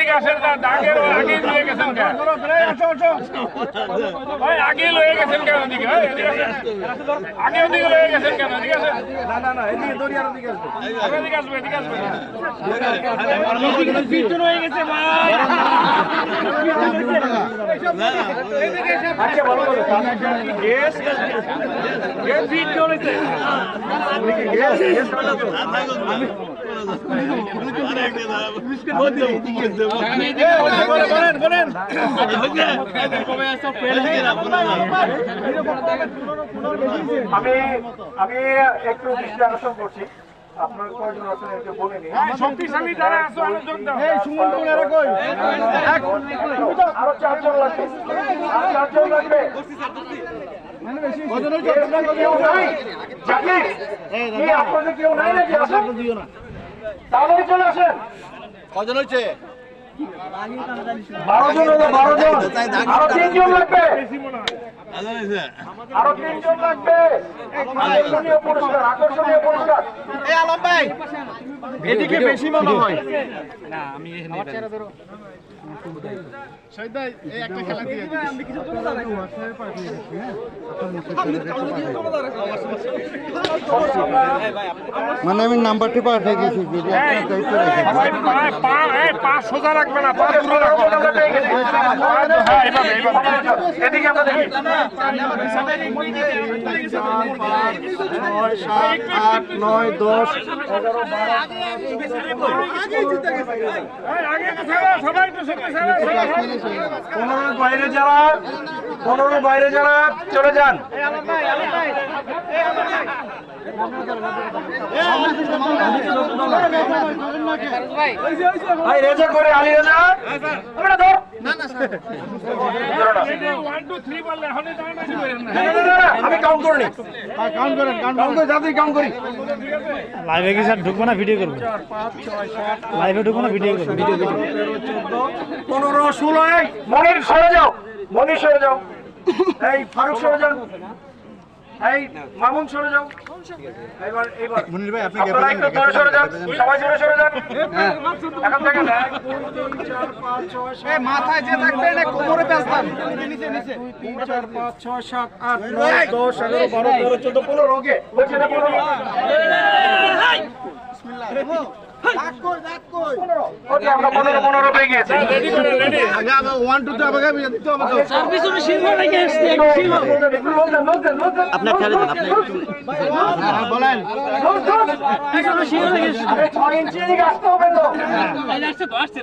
এদিকে আসেন না, দাগের আগে লয়ে গেছেন কেন? ভাই আগে লয়ে গেছেন কেন এদিকে? এদিকে আসেন। আগে ওদিকে লয়ে গেছেন কেন? এদিকে আসেন। না এদিকে দড়িয়ার ওদিকে আসবে। এদিকে আসবে, এদিকে আসবে। পিছন হয়ে গেছে ভাই। আচ্ছা ভালো করে গ্যাস গ্যাস ফিট চলেছে। গ্যাস বলা তো বলেন আমি একটু দৃষ্টি আকর্ষণ করছি। আপনার কয়জন আছেন একটু বলে নিন। শক্তিশালী যারা আছে যোগ দাও। এই সুমন কোনেরা কই? আরো 4 জন লাগবে। আর 4 জন লাগবে। মানে বেশি কজন হইছে? কেউ নাই। জাকির এই আপনাদের কেউ নাই নাকি? আসেন দিও না। তাহলে চলে আসেন। কজন হইছে? 12 জন হলো, 12 জন। আরো 3 জন লাগবে। আরো 3 জন লাগবে। আকর্ষণীয় পুরস্কার, আকর্ষণীয় পুরস্কার। এই আলম ভাই এদিকে বেশি মনে হয় না। আমি এখানে শহীদ ভাই এই একটা খেলা দিয়ে দিই। আমি কিছু তোলা দাঁড়াই হোয়াটসঅ্যাপে পাঠিয়ে দিচ্ছি। মানে আমি নাম্বারটি পাঠিয়ে দিয়েছি। পা সোজা রাখবে না, পা পুরো রাখবে। হ্যাঁ এইভাবে এদিকে আমরা দেখি। 4, 5, 6, 7, 8, 9, 10, 11, 12, 15 বাইরে যারা চলে যান। রেজা করে আলী রেজা আমি কাউন্ট করে নি। কাউন্ট করেন, কাউন্ট করি। লাইভে কি স্যার ঢুকবো না ভিডিও করবো? 4, 5, 6, 7, লাইভে ঢুকবো না ভিডিও করবো? 13, 14, 15, 16। মনির সরে যাও, মনির সরে যাও। এই ফারুক সরে যান। এই মামুন সরে যাও। এবার মনির ভাই আপনি একটু দূরে সরে যান, সবাই দূরে সরে যান। এখন দেখেন 1, 2, 3, 4, 5, 6, 7 মাথায় যে থাকবে না কোমরে পেছান। নিচে 2, 3, 4, 5, 6, 7, 8, 9, 10, 11, 12, 13, 14, 15 ওকে বলছি না 15। বিসমিল্লাহ। ডাক কই ওকে আমরা 15 পেয়ে গেছি। রেডি করে রেডি। আগে 1 2 তে আগে দিতে হবে তো। স্যার পিছনে সিলভা লেগে আসছে। আপনি খেলে দেন আপনি বলেন। পিছনে সিলভা লেগে আসছে। 6 ইঞ্চি দিকে আসতে হবে তো। এই আসছে তো আসছে।